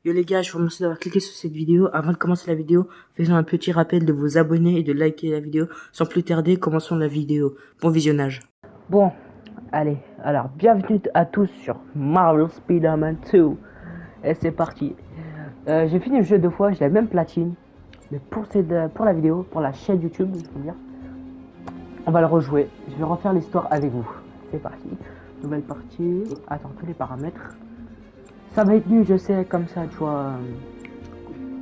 Yo les gars, je vous remercie d'avoir cliqué sur cette vidéo. Avant de commencer la vidéo, faisons un petit rappel de vous abonner et de liker la vidéo. Sans plus tarder, commençons la vidéo. Bon visionnage. Bon, allez, alors bienvenue à tous sur Marvel Spider-Man 2. Et c'est parti. J'ai fini le jeu 2 fois, j'ai la même platine. Mais pour la vidéo, pour la chaîne YouTube, je veux dire, on va le rejouer. Je vais refaire l'histoire avec vous. C'est parti. Nouvelle partie. Attends, tous les paramètres. Ça va être nul, je sais, comme ça, tu vois.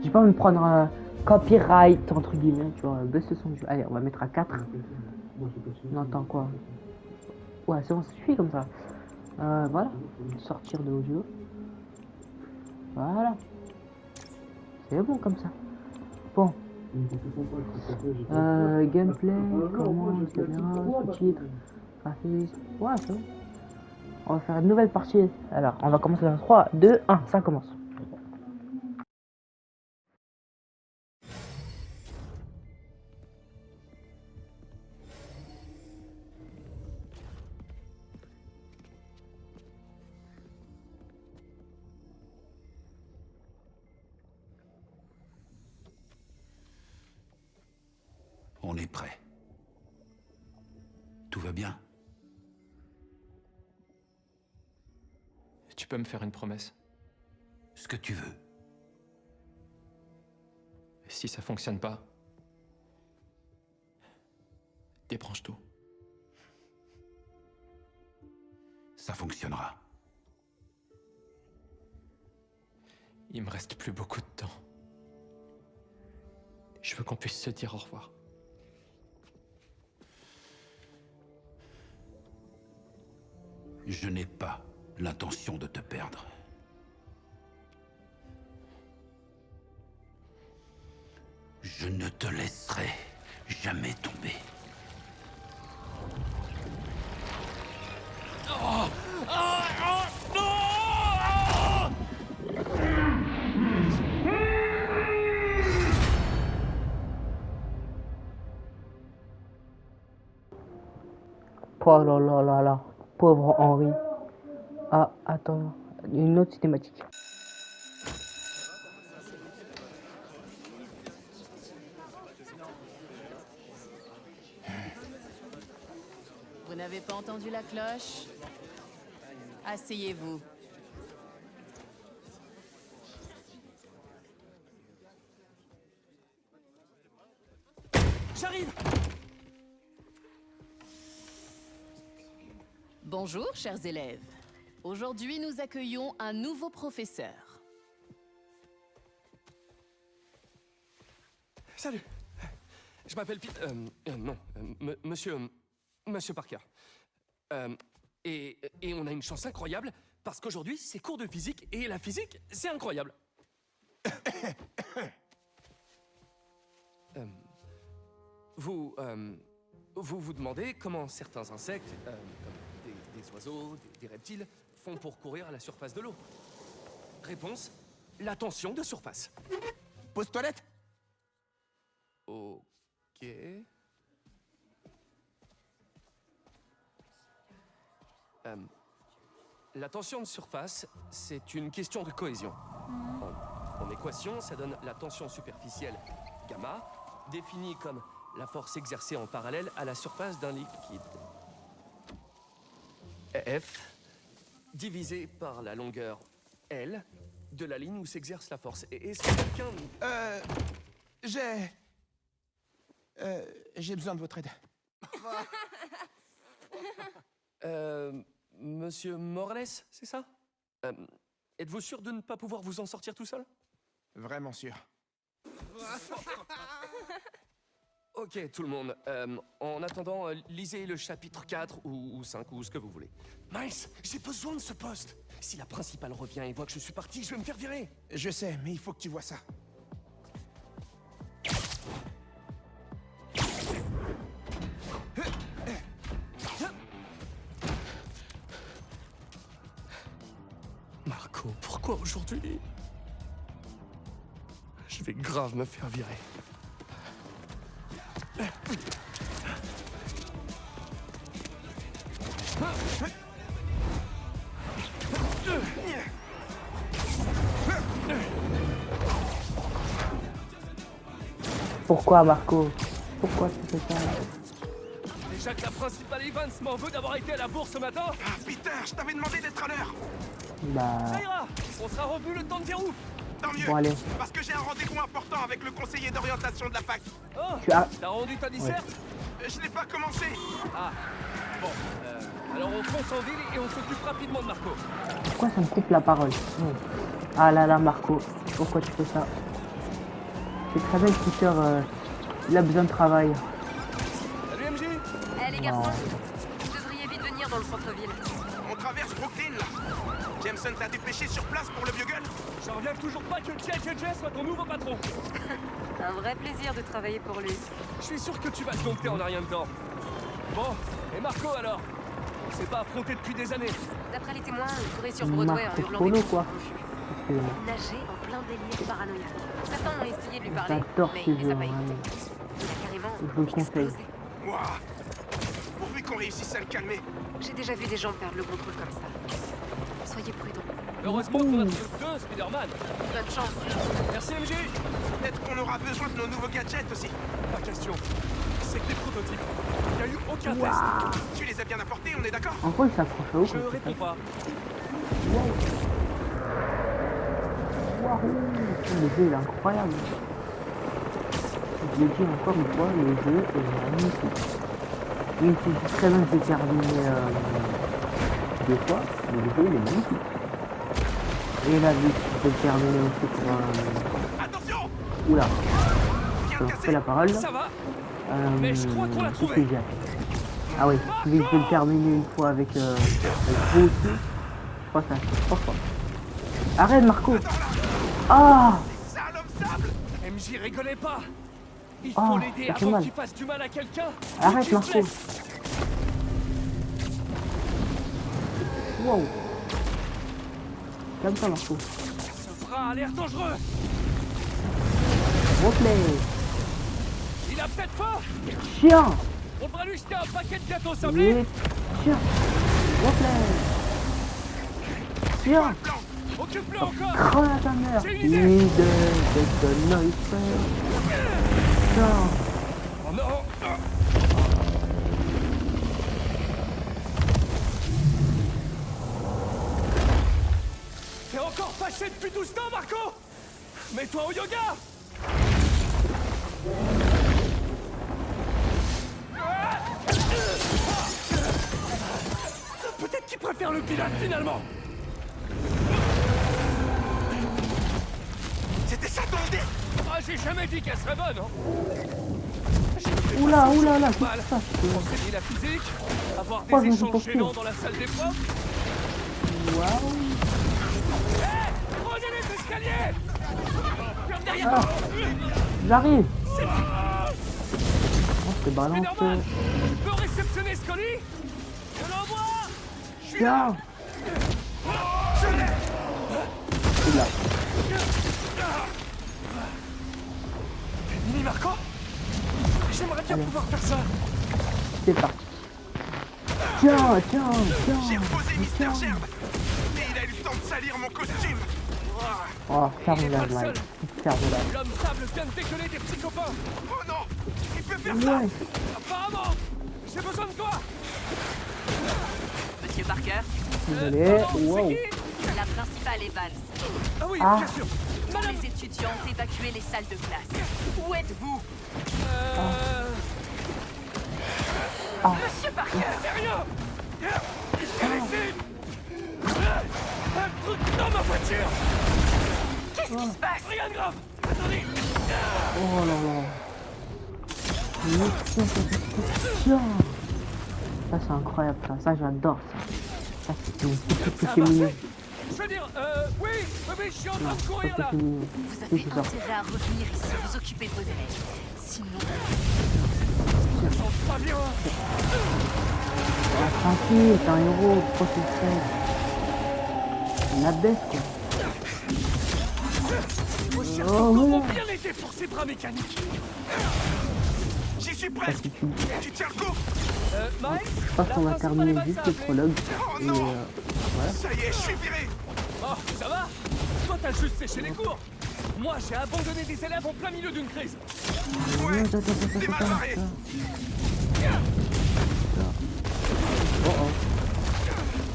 J'ai pas envie de prendre un copyright, entre guillemets, tu vois. Baisse le son du jeu. Allez, on va mettre à 4. On entend quoi? Ouais, c'est bon, ça suffit comme ça. Voilà. Sortir de audio. Voilà. C'est bon comme ça. Bon. Gameplay, comment, caméra, sous-titres, graphisme. Ouais, c'est bon. On va faire une nouvelle partie. Alors, on va commencer dans 3, 2, 1, ça commence. On est prêt. Tout va bien? Tu peux me faire une promesse? Ce que tu veux. Si ça fonctionne pas, débranche tout. Ça fonctionnera. Il me reste plus beaucoup de temps. Je veux qu'on puisse se dire au revoir. Je n'ai pas l'intention de te perdre. Je ne te laisserai jamais tomber. Oh là là là là, pauvre Henri. Ah, attends, une autre cinématique. Vous n'avez pas entendu la cloche? Asseyez-vous. J'arrive! Bonjour, chers élèves. Aujourd'hui, nous accueillons un nouveau professeur. Salut! Je m'appelle Pete... Monsieur Parker. Et on a une chance incroyable, parce qu'aujourd'hui, c'est cours de physique, et la physique, c'est incroyable. Vous demandez comment certains insectes, comme des oiseaux, des reptiles, font pour courir à la surface de l'eau. Réponse, la tension de surface. Pause toilette. Ok... la tension de surface, c'est une question de cohésion. En équation, ça donne la tension superficielle, gamma, définie comme la force exercée en parallèle à la surface d'un liquide. F, divisé par la longueur L de la ligne où s'exerce la force. Et est-ce que quelqu'un... J'ai besoin de votre aide. Monsieur Morales, c'est ça? Êtes-vous sûr de ne pas pouvoir vous en sortir tout seul? Vraiment sûr. Ok, tout le monde. En attendant, lisez le chapitre 4 ou 5 ou ce que vous voulez. Miles, j'ai besoin de ce poste. Si la principale revient et voit que je suis parti, je vais me faire virer. Je sais, mais il faut que tu vois ça. Marco, pourquoi aujourd'hui? Je vais grave me faire virer. Pourquoi, Marco? Pourquoi tu fais ça? Déjà que la principale Evans m'en veut d'avoir été à la bourse ce matin. Ah, Peter, je t'avais demandé d'être à l'heure. Bah... Ça ira. On sera revenu le temps de dire ouf. Tant mieux. Bon, allez. Parce que j'ai un rendez-vous important avec le conseiller d'orientation de la fac. Oh, Tu as... t'as rendu ta disserte? Je n'ai pas commencé. Ah, bon. Alors on fonce en ville et on s'occupe rapidement de Marco. Pourquoi ça me coupe la parole? Non. Ah là là, Marco. Pourquoi tu fais ça? C'est très bien, Peter. Il a besoin de travail. Salut MJ. Eh les garçons, vous devriez vite venir dans le centre-ville. On traverse Brooklyn, là. Jameson t'a dépêché sur place pour le vieux gueule. J'en reviens toujours pas que JJ soit ton nouveau patron. Un vrai plaisir de travailler pour lui. Je suis sûr que tu vas te dompter en un rien de temps. Bon, et Marco alors? On s'est pas affronté depuis des années. D'après les témoins, il courait sur Broadway en Marco hurlant Polo, des quoi. Il nageait en plein délire paranoïaque. Certains ont essayé de lui parler, J'adore mais ces il les a jeux, pas vraiment. écoutés. Il a carrément Je vous le conseille. explosé. Ouah. Pourvu qu'on réussisse à le calmer. J'ai déjà vu des gens perdre le contrôle comme ça. Soyez prudents. Heureusement qu'on a trouvé deux Spider-Man. Bonne chance. Merci MJ. Peut-être qu'on aura besoin de nos nouveaux gadgets aussi. Pas question. C'est que des prototypes. Il n'y a eu aucun test. Tu les as bien apportés, on est d'accord? En gros, il s'approche au Je réponds pas. Waouh, le jeu il est incroyable. Je l'ai dit encore une fois, le jeu est magnifique. Oui, c'est très bien que j'ai terminé deux fois, mais le jeu il est magnifique. Et là, vu que je vais le terminer aussi pour Attention! Oula, Viens je de refais casser! la parole. Ça va. Mais je crois qu'on l'a qu'est-ce trouvé. que j'ai à faire? Ah oui, je vais le terminer une fois avec vous aussi. Je crois que ça fait 3 fois. Arrête, Marco! Ah! Sale homme sable! MJ rigolez pas. Il Oh, faut l'aider ça fait avant mal. qu'il fasse du mal à quelqu'un. Arrête, Faut qu'il Marco. se blesse. Wow! Comme ça, Marco. Ce frein a l'air dangereux. Replay! Il a peut-être faim. Chien! On devrait lui jeter un paquet de gâteaux sablés. Oui! Chien! Replay! Chien! Plan! Occupe-le encore. Creux à ta mère! J'ai une idée. Leader de Sniper! Chien! Oh non. T'es encore fâché depuis 12 ans, Marco? Mets-toi au yoga. Peut-être qu'il préfère le pilote finalement. C'était ça ton idée? Ah, j'ai jamais dit qu'elle serait bonne, hein. Oula, oula, là, Mal. qu'est-ce qui se passe? Enseigner la physique, avoir Oh, je des me suis échanges porté. gênants dans la salle des profs. Waouh! Prenez les escaliers. Comme derrière Ah. J'arrive! C'est Oh, c'est balancé! Spider-Man. Tu peux réceptionner ce colis? Je l'envoie. Je suis Chien! C'est là. Mini Marco. J'aimerais bien pouvoir faire ça. C'est parti. Tiens, tiens, J'ai tiens! reposé Mister Gerbe! Et il a eu le temps de salir mon costume! Oh, ferme Il est la pas le blague. seul. Ferme la blague. L'homme sable vient de décoller des petits copains. Oh non! Il peut faire ça! Ouais! Apparemment, j'ai besoin de toi. Monsieur Parker, Désolé. Pardon, Wow! c'est qui? la principale Evans. Ah oui, Ah. bien sûr. Tous Madame. les étudiants ont évacué les salles de classe. Où êtes-vous? Monsieur Parker! C'est rien. Il s'est laissé un truc dans ma voiture. Qu'est-ce qui se passe? Rien de grave. Attendez. Oh là là! Mais tiens, tiens! Ça, c'est incroyable, ça. Ça, j'adore ça. Ça, c'est une petite Ça a touche mignon. marché. Je veux dire, oui, je suis en train Non, de courir là. ça, c'est mignon. Vous C'est avez ça. intérêt à revenir ici, vous occuper de vos élèves. Sinon, Je me sens pas bien. Ah, tranquille, t'es un héros, protecteur. La baisse, quoi. Vos chers Oh, corps vont ouais. bien l'aider pour ses bras mécaniques. J'y suis Parce presque! que Tu tiens le coup! Mike, je pense qu'on va terminer juste le prologue. Oh Et non! voilà. Ça y est, je suis viré! Oh, ça va? Toi, t'as juste séché les cours. Moi, j'ai abandonné des élèves en plein milieu d'une crise. Ouais, t'es mal barré.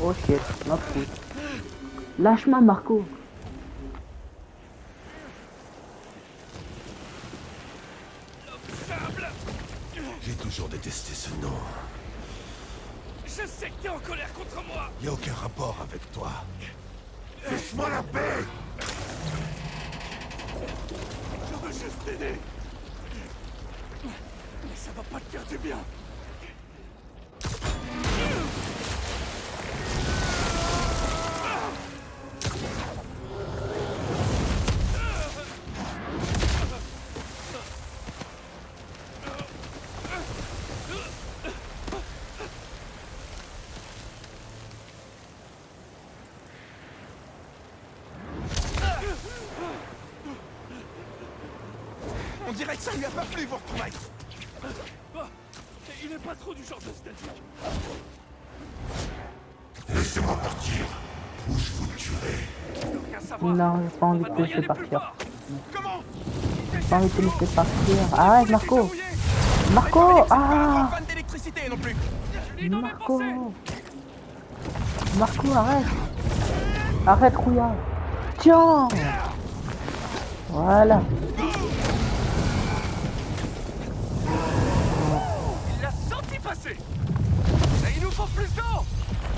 Oh shit, ma faute. Lâche-moi, Marco. J'ai toujours détesté ce nom. Je sais que t'es en colère contre moi. Y a aucun rapport avec toi. Laisse-moi la paix. Je veux juste t'aider. Mais ça va pas te faire du bien. On dirait que ça lui a pas plu, vos retrouvailles. Il est pas trop du genre nostalgique. Laissez-moi partir, ou je vous tuerai. Aucun savoir. Non, j'ai pas envie de te Rien laisser n'est plus partir. fort. Comment? J'ai pas envie de te laisser partir. Arrête, Marco. Marco, ah, Fan d'électricité non plus. Marco. Marco, arrête. Arrête, Rouillard. Tiens. Voilà. Il l'a senti passer. Mais il nous faut plus d'eau.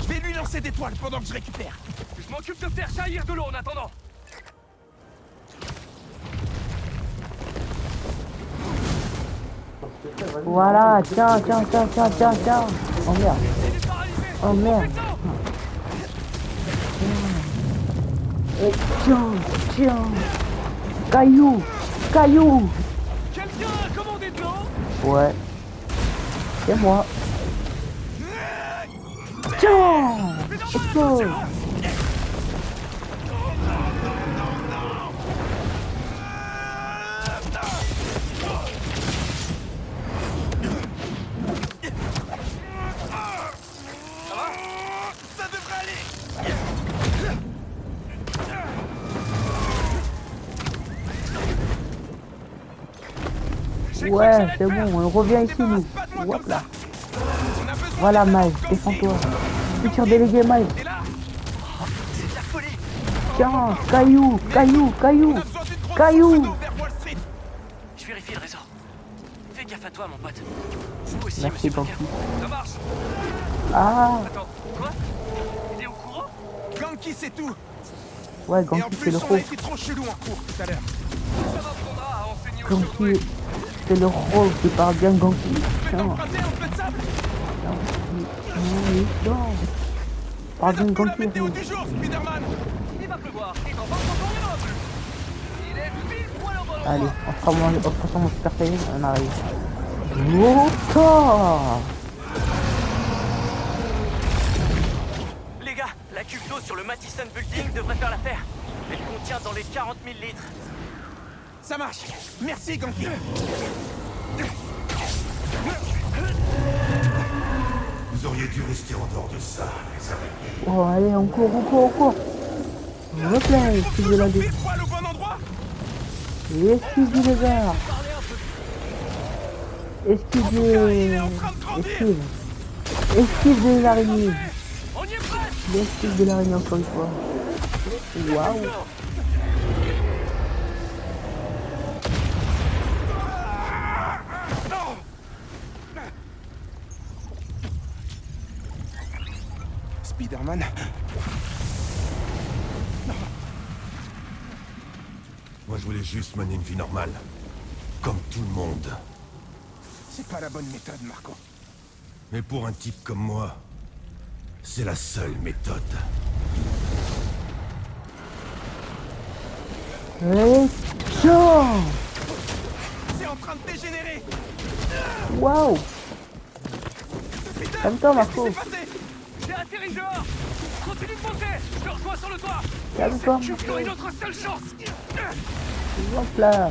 Je vais lui lancer des toiles pendant que je récupère. Je m'occupe de faire jaillir de l'eau en attendant. Voilà, tiens. Oh merde. Il est paralysé. Oh merde. Et tiens. Caillou. Quelqu'un a commandé de l'eau? Ouais. C'est moi. Tiens. Explose. Ça devrait aller. Ouais, c'est bon, on revient ici, nous. Hop là. Voilà, Miles, défends-toi. Futur délégué, Miles. Et là, c'est de la folie. Tiens, caillou. On a besoin d'une grosse Caillou. source d'eau vers Wall Street. Je vérifie le réseau. Fais gaffe à toi, mon pote. Vous aussi, Merci, monsieur Banky. Parker. Ça marche. Ah, Attends, quoi? Il est au courant? Ganki, c'est tout. ouais, Et en Ganky, c'est plus, le on a rôle. été trop chelou en cours tout à l'heure. Ça m'apprendra à enseigner aux surdoués. Ganky, c'est le rôle qui parle bien, Ganky. Tu peux Tiens, t'emprunter un peu de sable? non. Parle Les bien, infos, la Ganky. météo du jour, Spider-Man. Il va pleuvoir. Et dans 20 secondes, il y en aura plus. Il est pile poil au bon endroit. Allez, on fera mon super saiyan, on arrive. Wota. Les gars, la cuve d'eau sur le Madison Building devrait faire l'affaire. Elle contient dans les 40 000 litres. Ça marche. Merci, Ganki. Vous auriez dû rester en dehors de ça, les araignées. Oh, allez, on court. Hop là, esquive la Pile poil au bon endroit. Esquive du lézard. Esquive Il est en train de grandir. Esquive de l'araignée. On y est presque. L'esquive de l'araignée encore une fois. Waouh. Spider-Man. Moi, je voulais juste mener une vie normale. Comme tout le monde. C'est pas la bonne méthode, Marco. Mais pour un type comme moi, c'est la seule méthode. Et tiens. C'est en train de dégénérer. Waouh. Peter, Calme-toi, qu'est-ce qui Marco. s'est passé? J'ai atterri dehors. Continue de monter. Je te rejoins sur le toit. Calme-toi, Tu Marco. as une autre seule chance. Hop là.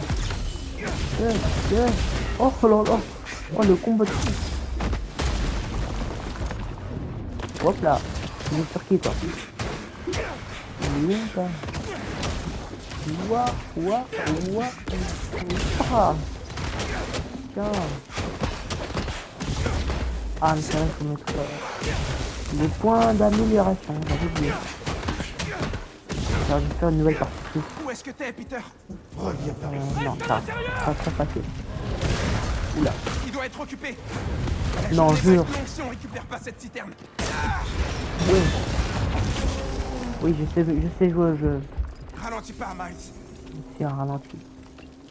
Oh là là. Oh, le combat de fou. Hop là. Il est sur qui, toi? Il est où, ça? Ouah, ouah, ouah, ouah. Tiens. Ah, mais c'est vrai, faut mettre les points d'amélioration, j'avais oublié. Alors, je vais faire une nouvelle partie. Où est-ce que t'es, Peter? Non, ça sera très facile. Oula. Il doit être occupé. Non, La journée va jure. être longue si on récupère pas cette citerne. Oui. Oui, je sais jouer au jeu. Ralentis pas, Miles. C'est un ralenti.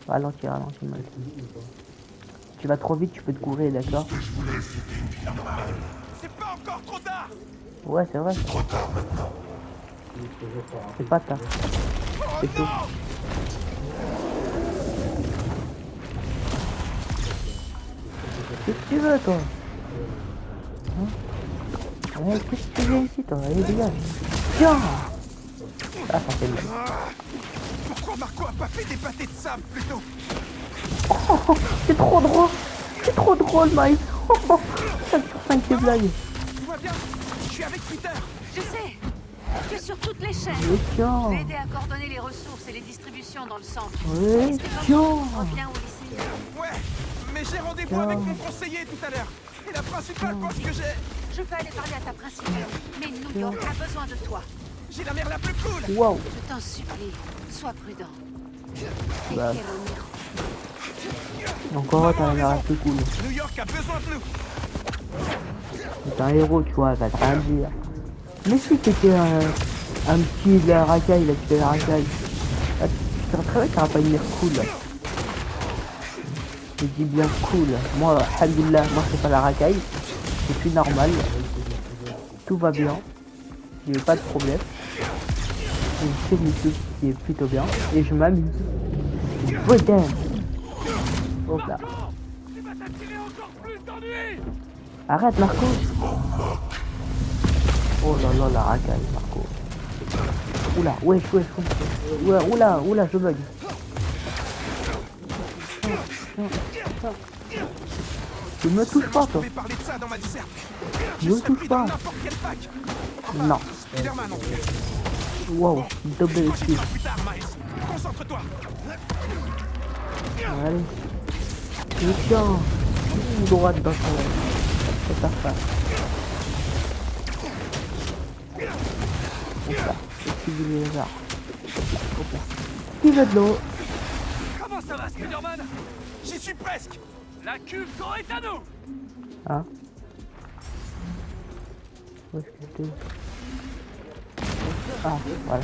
Ralenti, Miles. Tu vas trop vite, tu peux te courir, d'accord? C'est pas encore trop tard. Ouais, c'est vrai. C'est pas tard. C'est tout. Qu'est-ce que tu veux, toi? Hein? Ouais, qu'est-ce que tu veux ici, toi? Allez, dégage. Tiens! Ah, ça fait mal. Pourquoi Marco a pas fait des pâtés de sable plus tôt? Oh, c'est trop drôle! C'est trop drôle, Miles! 5 sur 5, c'est blague! Tout va bien. Je suis avec Peter. Je sais. Tu es sur toutes les chaînes. Mais tiens! Je vais aider à coordonner les ressources et les distributions dans le centre. Ouais, Est-ce que tiens! reviens au lycée? Ouais, mais j'ai rendez-vous avec mon conseiller tout à l'heure. Et la principale pense que Je peux aller parler à ta principale, mais New York a besoin de toi. j'ai la mère la plus cool. Waouh! Je t'en supplie, sois prudent. Bah. Et Kéronir. Encore, t'as l'air assez cool. New York a besoin de nous. C'est un héros, tu vois, ça va rien dire. Mais si t'étais un petit de la racaille, là, tu fais la racaille. Ah, tu serais très bien qu'il n'y aura pas une mère cool. Je dis bien cool. Moi, alhamdoulilah, moi je fais pas la racaille. Je suis normal. Tout va bien. J'ai pas de problème. J'ai une chaîne YouTube qui est plutôt bien. Et je m'amuse. Putain. Hop là. Arrête, Marco. Oh là là, la racaille, Marco. Oula, wesh. Oula, je bug. Tu me touches pas, Je toi. vais parler de ça dans ma disserte. Ne Je me serais touche pris dans pas. n'importe quel pack. Non. Spider-Man en plus. Wow, double Prochaine kill. fois plus tard, Miles. Concentre-toi. Allez. Et tiens. Droite dans ta face. Hop là. Et tu veux les arts. Hop là. Qui veut de l'eau? Comment ça va, Spider-Man? J'y suis presque. La culto est à nous. Hein? Où est-ce que t'es? Ah, voilà.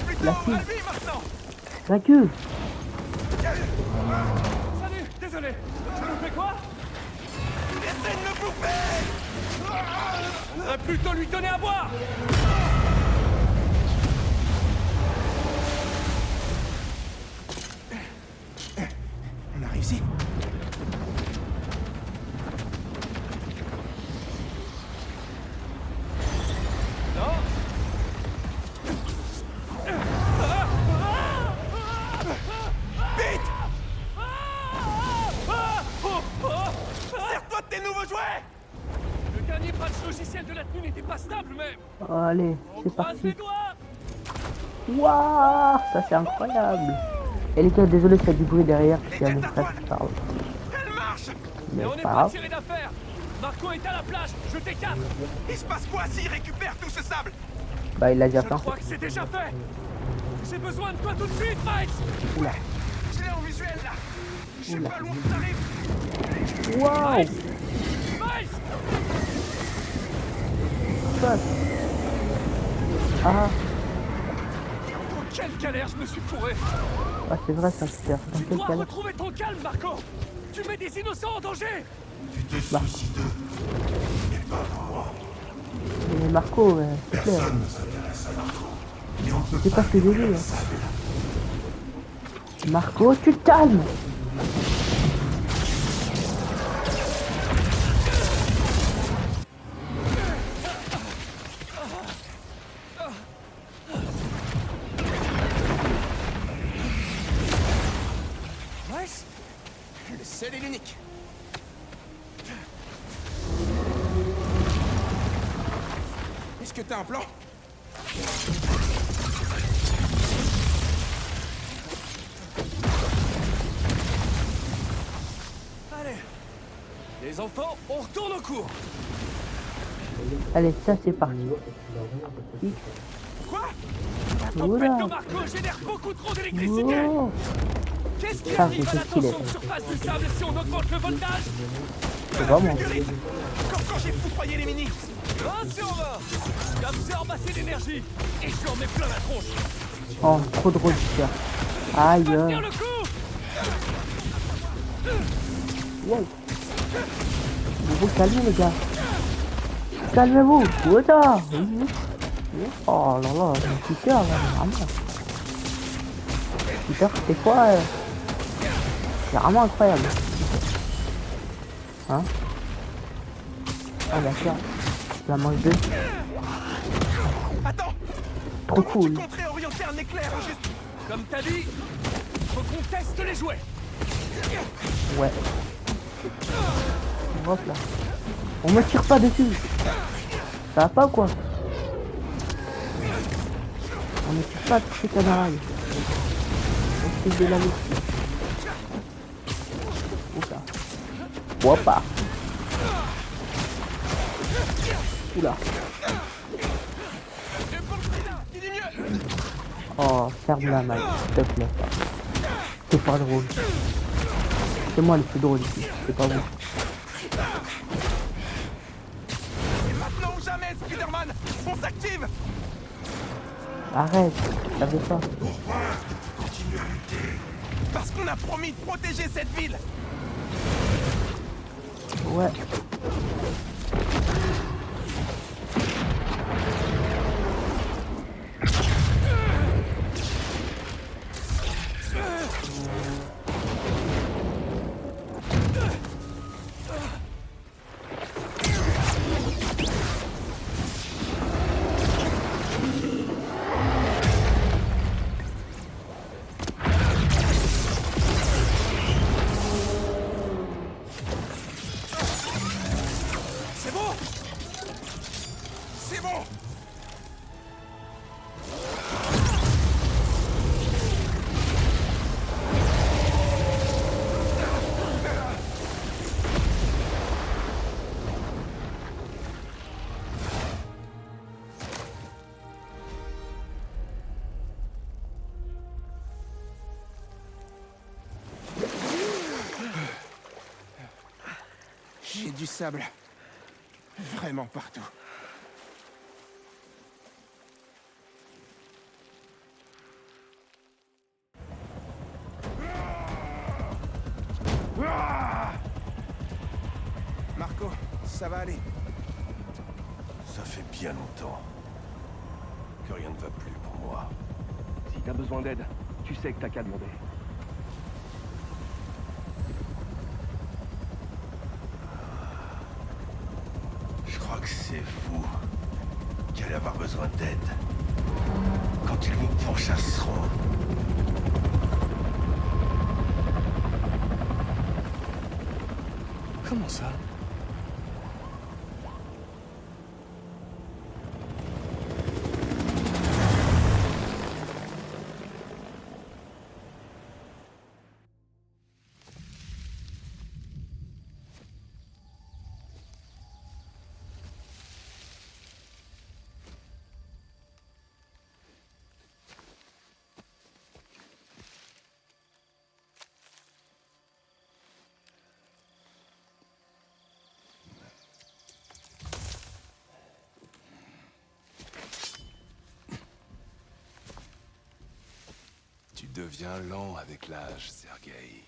Plutôt La à fille. lui maintenant. La queue. Salut, désolé. Je me fais quoi? Essaie de me bouffer. Plutôt lui donner à boire. On a réussi. Non. Vite. Sers-toi de tes nouveaux jouets. Le dernier patch logiciel de la tenue n'était pas stable, mais Allez, on c'est croise parti. les doigts. Waouh, ça c'est incroyable. Et les gars, désolé s'il y a du bruit derrière, parce Les qu'il y a mes têtes à frères toile. qui parlent. Elle marche. Mais Mais on c'est n'est pas pas grave. tiré d'affaire. Marco est à la plage. Je t'écarte. Il se passe quoi s'il récupère tout ce sable? Bah, il l'a déjà Je fait. crois que c'est déjà fait. J'ai besoin de toi tout de suite, Miles. Oula. Je l'ai en visuel là. Je sais pas loin où t'arrives. Waouh. Miles. Passe. Ah, Oh, quelle galère, je me suis fourré. ah c'est vrai ça, Peter. Dans Tu quel dois cas retrouver ton calme, Marco. Tu mets des innocents en danger. Mais Marco, c'est clair. C'est pas ce que j'ai vu. Hein. Marco, tu te calmes. Miles, le seul et l'unique. Est-ce que t'as un plan? Les enfants, on retourne au cours. Allez, ça c'est parti. Quoi? La Oula. tempête de Marco génère beaucoup trop d'électricité. Wow. Qu'est-ce qui Ça, arrive à c'est la stylé. tension de surface du sable si on augmente le voltage? C'est vraiment. Comme quand j'ai foudroyé les minis. 1 sur 20. J'absorbe assez d'énergie et je leur mets plein la tronche. Oh, trop drôle super. Aïe. Va tenir le coup. Wow. Vous vous calmez les gars. Calmez-vous. Oula. Oh là là, Peter là, vraiment. Peter, c'est quoi c'est vraiment incroyable. Hein? Ah d'accord. La manche 2. Attends. Trop Tu cool. compterais orienter un éclair au juste. Comme t'as dit, faut qu'on teste les jouets. Ouais. Hop là. On me tire pas dessus. Ça va pas quoi? On ne tire pas tous ses camarades. On se de la vie. Oula. Woppa. Oula. Oh, ferme la main, s'il te plaît. C'est pas drôle. C'est moi le plus drôle ici, c'est pas vous. Et maintenant ou jamais, Spider-Man. On s'active. Arrête, ça fait pas. Parce qu'on a promis de protéger cette ville. Ouais. C'est bon. C'est bon. J'ai du sable. Vraiment partout. Marco, ça va aller. Ça fait bien longtemps que rien ne va plus pour moi. Si t'as besoin d'aide, tu sais que t'as qu'à demander. Je crois que c'est vous qui allez avoir besoin d'aide quand ils vous pourchasseront. Comment ça? Tu deviens lent avec l'âge, Sergueï.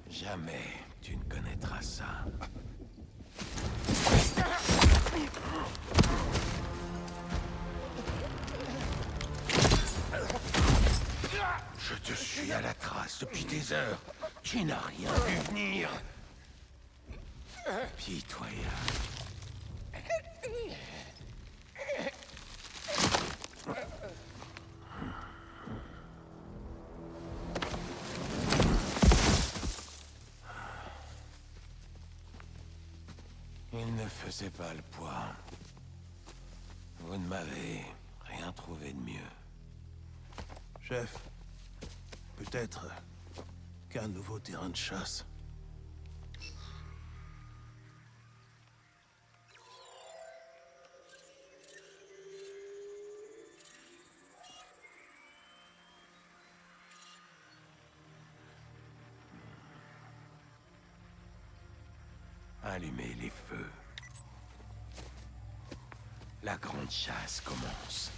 Jamais tu ne connaîtras ça. Je te suis à la trace depuis des heures. Tu n'as rien vu venir. Pitoyable. Il ne faisait pas le poids. Vous ne m'avez rien trouvé de mieux. Chef, peut-être qu'un nouveau terrain de chasse. Allumez les feux. La grande chasse commence.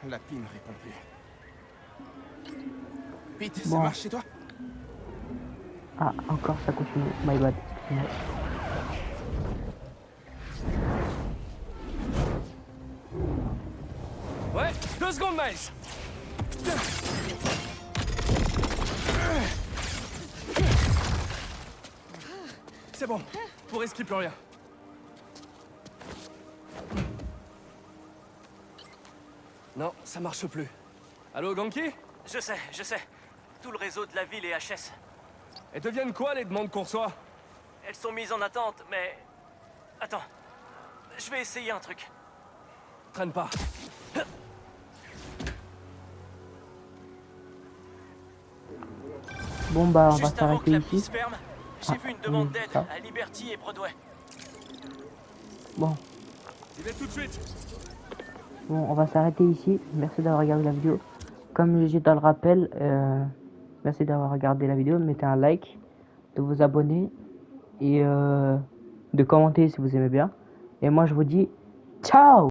La pile ne répond plus. Pete, ça Bon. marche chez toi? Ah, encore ça continue. My bad. Excusez-moi. Ouais, 2 secondes, Miles. C'est bon, pour risquer plus rien. Non, ça marche plus. Allô, Ganki? Je sais. Tout le réseau de la ville est HS. Elles deviennent quoi, les demandes qu'on reçoit? Elles sont mises en attente, mais... Attends. Je vais essayer un truc. Traîne pas. Bon bah on va Juste avant que s'arrêter la ici. piste ferme, j'ai Ah, vu une demande oui, d'aide ça. à Liberty et Broadway. Bon, J'y vais tout de suite. on va s'arrêter ici. Merci d'avoir regardé la vidéo. Comme j'ai dans le rappel, merci d'avoir regardé la vidéo. Mettez un like, de vous abonner et de commenter si vous aimez bien. Et moi je vous dis ciao.